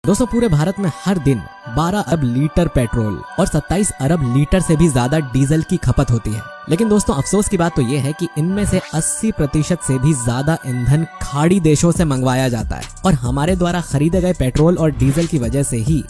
दोस्तों पूरे भारत में हर दिन 12 अरब लीटर पेट्रोल और 27 अरब लीटर से भी ज्यादा डीजल की खपत होती है। लेकिन दोस्तों अफसोस की बात तो ये है कि इनमें से 80% से भी ज्यादा ईंधन खाड़ी देशों से मंगवाया जाता है और हमारे द्वारा खरीदे गए पेट्रोल और डीजल की वजह से ही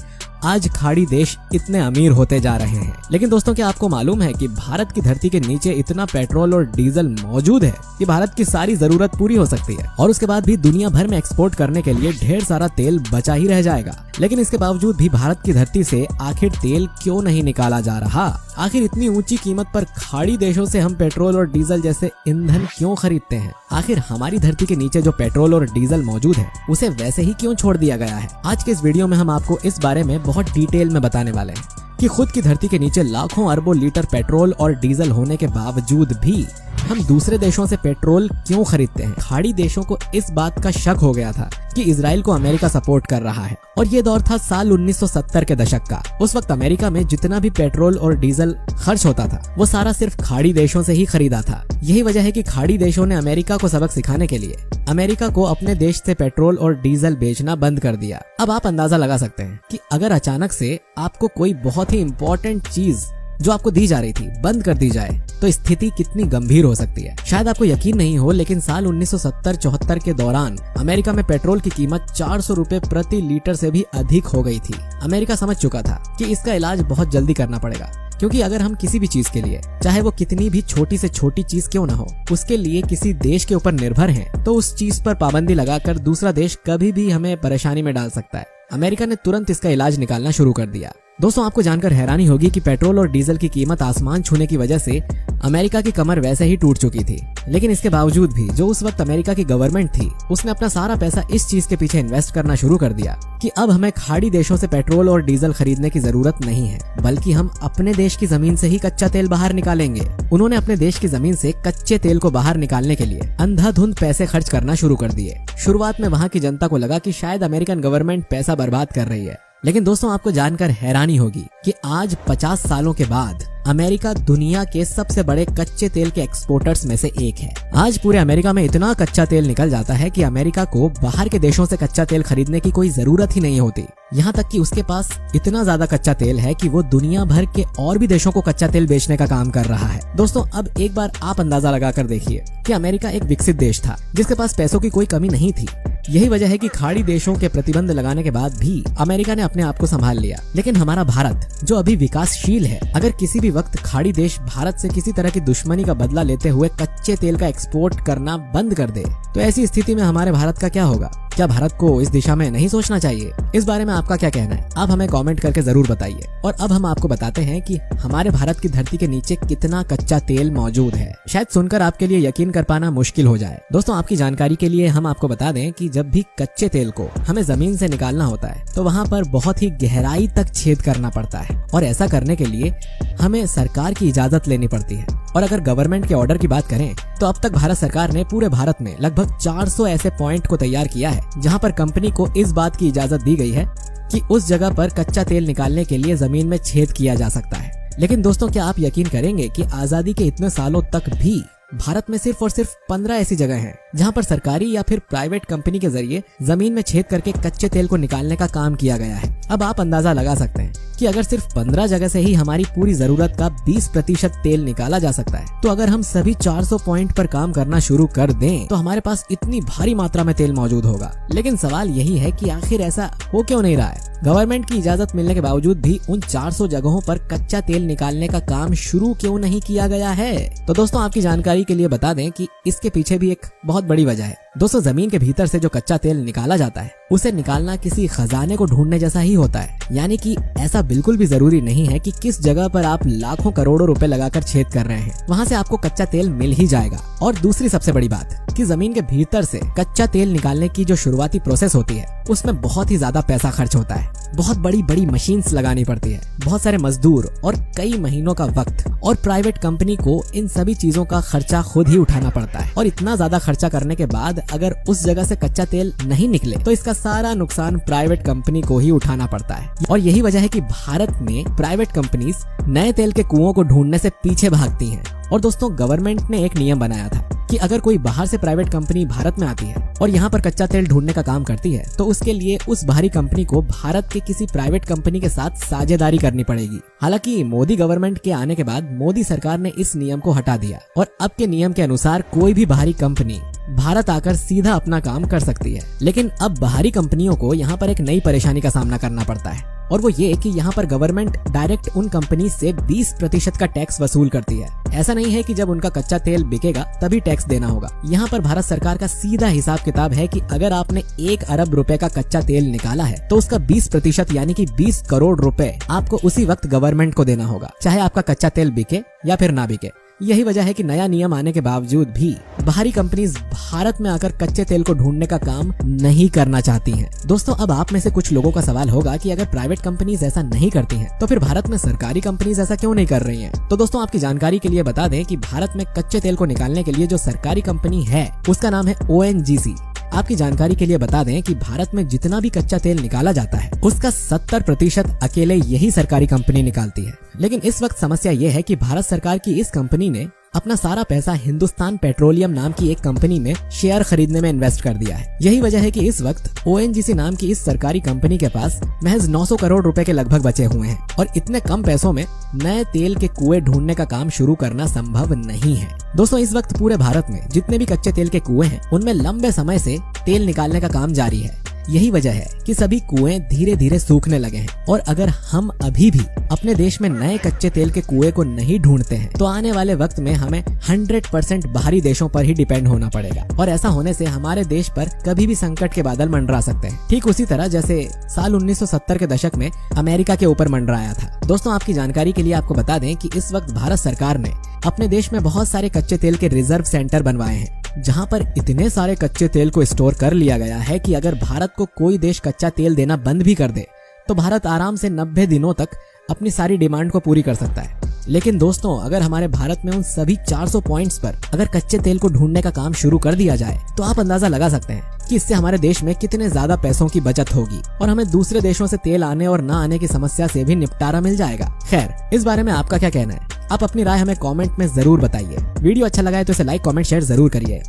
आज खाड़ी देश इतने अमीर होते जा रहे हैं। लेकिन दोस्तों क्या आपको मालूम है कि भारत की धरती के नीचे इतना पेट्रोल और डीजल मौजूद है कि भारत की सारी जरूरत पूरी हो सकती है और उसके बाद भी दुनिया भर में एक्सपोर्ट करने के लिए ढेर सारा तेल बचा ही रह जाएगा। लेकिन इसके बावजूद भी भारत की धरती से आखिर तेल क्यों नहीं निकाला जा रहा? आखिर इतनी ऊंची कीमत पर खाड़ी देशों से हम पेट्रोल और डीजल जैसे ईंधन क्यों खरीदते हैं? आखिर हमारी धरती के नीचे जो पेट्रोल और डीजल मौजूद है उसे वैसे ही क्यों छोड़ दिया गया है? आज के इस वीडियो में हम आपको इस बारे में बहुत डिटेल में बताने वाले हैं कि खुद की धरती के नीचे लाखों अरबों लीटर पेट्रोल और डीजल होने के बावजूद भी हम दूसरे देशों से पेट्रोल क्यों खरीदते हैं। खाड़ी देशों को इस बात का शक हो गया था कि इजराइल को अमेरिका सपोर्ट कर रहा है और ये दौर था साल 1970 के दशक का। उस वक्त अमेरिका में जितना भी पेट्रोल और डीजल खर्च होता था वो सारा सिर्फ खाड़ी देशों से ही खरीदा था। यही वजह है कि खाड़ी देशों ने अमेरिका को सबक सिखाने के लिए अमेरिका को अपने देश से पेट्रोल और डीजल बेचना बंद कर दिया। अब आप अंदाजा लगा सकते हैं कि अगर अचानक से आपको कोई बहुत ही इम्पोर्टेंट चीज जो आपको दी जा रही थी बंद कर दी जाए तो स्थिति कितनी गंभीर हो सकती है। शायद आपको यकीन नहीं हो लेकिन साल 1970-74 के दौरान अमेरिका में पेट्रोल की कीमत 400 रुपए प्रति लीटर से भी अधिक हो गई थी। अमेरिका समझ चुका था कि इसका इलाज बहुत जल्दी करना पड़ेगा, क्योंकि अगर हम किसी भी चीज के लिए, चाहे वो कितनी भी छोटी से छोटी चीज क्यों ना हो, उसके लिए किसी देश के ऊपर निर्भर हैं, तो उस चीज पर पाबंदी लगाकर दूसरा देश कभी भी हमें परेशानी में डाल सकता है। अमेरिका ने तुरंत इसका इलाज निकालना शुरू कर दिया। दोस्तों आपको जानकर हैरानी होगी कि पेट्रोल और डीजल की कीमत आसमान छूने की वजह से अमेरिका की कमर वैसे ही टूट चुकी थी। लेकिन इसके बावजूद भी जो उस वक्त अमेरिका की गवर्नमेंट थी उसने अपना सारा पैसा इस चीज के पीछे इन्वेस्ट करना शुरू कर दिया कि अब हमें खाड़ी देशों से पेट्रोल और डीजल खरीदने की जरूरत नहीं है, बल्कि हम अपने देश की जमीन से ही कच्चा तेल बाहर निकालेंगे। उन्होंने अपने देश की जमीन से कच्चे तेल को बाहर निकालने के लिए अंधाधुंध पैसे खर्च करना शुरू कर दिए। शुरुआत में वहाँ की जनता को लगा कि शायद अमेरिकन गवर्नमेंट पैसा बर्बाद कर रही है। लेकिन दोस्तों आपको जानकर हैरानी होगी कि आज 50 सालों के बाद अमेरिका दुनिया के सबसे बड़े कच्चे तेल के एक्सपोर्टर्स में से एक है। आज पूरे अमेरिका में इतना कच्चा तेल निकल जाता है कि अमेरिका को बाहर के देशों से कच्चा तेल खरीदने की कोई जरूरत ही नहीं होती। यहाँ तक कि उसके पास इतना ज्यादा कच्चा तेल है कि वो दुनिया भर के और भी देशों को कच्चा तेल बेचने का काम कर रहा है। दोस्तों अब एक बार आप अंदाजा लगाकर देखिए कि अमेरिका एक विकसित देश था जिसके पास पैसों की कोई कमी नहीं थी। यही वजह है कि खाड़ी देशों के प्रतिबंध लगाने के बाद भी अमेरिका ने अपने आप को संभाल लिया। लेकिन हमारा भारत जो अभी विकासशील है, अगर किसी भी वक्त खाड़ी देश भारत से किसी तरह की दुश्मनी का बदला लेते हुए कच्चे तेल का एक्सपोर्ट करना बंद कर दे तो ऐसी स्थिति में हमारे भारत का क्या होगा? क्या भारत को इस दिशा में नहीं सोचना चाहिए? इस बारे में आपका क्या कहना है? आप हमें कमेंट करके जरूर बताइए। और अब हम आपको बताते हैं कि हमारे भारत की धरती के नीचे कितना कच्चा तेल मौजूद है। शायद सुनकर आपके लिए यकीन कर पाना मुश्किल हो जाए। दोस्तों आपकी जानकारी के लिए हम आपको बता दें कि जब भी कच्चे तेल को हमें जमीन से निकालना होता है तो वहाँ पर बहुत ही गहराई तक छेद करना पड़ता है और ऐसा करने के लिए हमें सरकार की इजाजत लेनी पड़ती है। और अगर गवर्नमेंट के ऑर्डर की बात करें तो अब तक भारत सरकार ने पूरे भारत में लगभग 400 ऐसे पॉइंट को तैयार किया है जहां पर कंपनी को इस बात की इजाजत दी गई है कि उस जगह पर कच्चा तेल निकालने के लिए जमीन में छेद किया जा सकता है। लेकिन दोस्तों क्या आप यकीन करेंगे कि आजादी के इतने सालों तक भी भारत में सिर्फ और सिर्फ 15 ऐसी जगह हैं जहां पर सरकारी या फिर प्राइवेट कंपनी के जरिए जमीन में छेद करके कच्चे तेल को निकालने का काम किया गया है। अब आप अंदाजा लगा सकते हैं कि अगर सिर्फ 15 जगह से ही हमारी पूरी जरूरत का 20% तेल निकाला जा सकता है, तो अगर हम सभी 400 पॉइंट पर काम करना शुरू कर दें तो हमारे पास इतनी भारी मात्रा में तेल मौजूद होगा। लेकिन सवाल यही है कि आखिर ऐसा हो क्यों नहीं रहा है? गवर्नमेंट की इजाजत मिलने के बावजूद भी उन 400 जगहों पर कच्चा तेल निकालने का काम शुरू क्यों नहीं किया गया है? तो दोस्तों आपकी जानकारी के लिए बता दें कि इसके पीछे भी एक बहुत बड़ी वजह है। दोस्तों जमीन के भीतर से जो कच्चा तेल निकाला जाता है उसे निकालना किसी खजाने को ढूंढने जैसा ही होता है। यानी कि ऐसा बिल्कुल भी जरूरी नहीं है कि किस जगह पर आप लाखों करोड़ों रुपए लगाकर छेद कर रहे हैं वहां से आपको कच्चा तेल मिल ही जाएगा। और दूसरी सबसे बड़ी बात कि जमीन के भीतर से कच्चा तेल निकालने की जो शुरुआती प्रोसेस होती है उसमें बहुत ही ज्यादा पैसा खर्च होता है। बहुत बड़ी बड़ी मशीन्स लगानी पड़ती है, बहुत सारे मजदूर और कई महीनों का वक्त, और प्राइवेट कंपनी को इन सभी चीजों का खर्चा खुद ही उठाना पड़ता है। और इतना ज्यादा खर्चा करने के बाद अगर उस जगह से कच्चा तेल नहीं निकले तो इसका सारा नुकसान प्राइवेट कंपनी को ही उठाना पड़ता है। और यही वजह है कि भारत में प्राइवेट कंपनीज नए तेल के कुओं को ढूंढने से पीछे भागती हैं। और दोस्तों गवर्नमेंट ने एक नियम बनाया था कि अगर कोई बाहर से प्राइवेट कंपनी भारत में आती है और यहाँ पर कच्चा तेल ढूंढने का काम करती है तो उसके लिए उस बाहरी कंपनी को भारत के किसी प्राइवेट कंपनी के साथ साझेदारी करनी पड़ेगी। हालांकि मोदी गवर्नमेंट के आने के बाद मोदी सरकार ने इस नियम को हटा दिया और अब के नियम के अनुसार कोई भी बाहरी कंपनी भारत आकर सीधा अपना काम कर सकती है। लेकिन अब बाहरी कंपनियों को यहाँ पर एक नई परेशानी का सामना करना पड़ता है और वो ये कि यहाँ पर गवर्नमेंट डायरेक्ट उन कंपनी से 20% का टैक्स वसूल करती है। ऐसा नहीं है कि जब उनका कच्चा तेल बिकेगा तभी टैक्स देना होगा। यहाँ पर भारत सरकार का सीधा हिसाब किताब है कि अगर आपने 1 अरब रुपए का कच्चा तेल निकाला है तो उसका 20% यानी कि 20 करोड़ रुपए आपको उसी वक्त गवर्नमेंट को देना होगा, चाहे आपका कच्चा तेल बिके या फिर ना बिके। यही वजह है कि नया नियम आने के बावजूद भी बाहरी कंपनीज भारत में आकर कच्चे तेल को ढूंढने का काम नहीं करना चाहती हैं। दोस्तों, अब आप में से कुछ लोगों का सवाल होगा कि अगर प्राइवेट कंपनीज ऐसा नहीं करती हैं, तो फिर भारत में सरकारी कंपनीज ऐसा क्यों नहीं कर रही हैं? तो दोस्तों, आपकी जानकारी के लिए बता दें कि भारत में कच्चे तेल को निकालने के लिए जो सरकारी कंपनी है उसका नाम है ONGC। आपकी जानकारी के लिए बता दें कि भारत में जितना भी कच्चा तेल निकाला जाता है उसका 70% अकेले यही सरकारी कंपनी निकालती है। लेकिन इस वक्त समस्या ये है कि भारत सरकार की इस कंपनी ने अपना सारा पैसा हिंदुस्तान पेट्रोलियम नाम की एक कंपनी में शेयर खरीदने में इन्वेस्ट कर दिया है। यही वजह है कि इस वक्त ONGC नाम की इस सरकारी कंपनी के पास महज 900 करोड़ रुपए के लगभग बचे हुए हैं और इतने कम पैसों में नए तेल के कुएं ढूंढने का काम शुरू करना संभव नहीं है। दोस्तों, इस वक्त पूरे भारत में जितने भी कच्चे तेल के कुएं हैं उनमें लंबे समय से तेल निकालने का काम जारी है। यही वजह है कि सभी कुएं धीरे धीरे सूखने लगे हैं और अगर हम अभी भी अपने देश में नए कच्चे तेल के कुएं को नहीं ढूंढते हैं तो आने वाले वक्त में हमें 100% बाहरी देशों पर ही डिपेंड होना पड़ेगा और ऐसा होने से हमारे देश पर कभी भी संकट के बादल मंडरा सकते हैं, ठीक उसी तरह जैसे साल 1970 के दशक में अमेरिका के ऊपर मंडराया था। दोस्तों, आपकी जानकारी के लिए आपको बता दें कि इस वक्त भारत सरकार ने अपने देश में बहुत सारे कच्चे तेल के रिजर्व सेंटर बनवाए हैं जहां पर इतने सारे कच्चे तेल को स्टोर कर लिया गया है कि अगर भारत को कोई देश कच्चा तेल देना बंद भी कर दे तो भारत आराम से 90 दिनों तक अपनी सारी डिमांड को पूरी कर सकता है। लेकिन दोस्तों, अगर हमारे भारत में उन सभी 400 पॉइंट्स पर अगर कच्चे तेल को ढूंढने का काम शुरू कर दिया जाए तो आप अंदाजा लगा सकते हैं कि इससे हमारे देश में कितने ज्यादा पैसों की बचत होगी और हमें दूसरे देशों से तेल आने और ना आने की समस्या से भी निपटारा मिल जाएगा। खैर, इस बारे में आपका क्या कहना है? आप अपनी राय हमें कमेंट में जरूर बताइए। वीडियो अच्छा लगा है तो इसे लाइक, कमेंट, शेयर जरूर करिए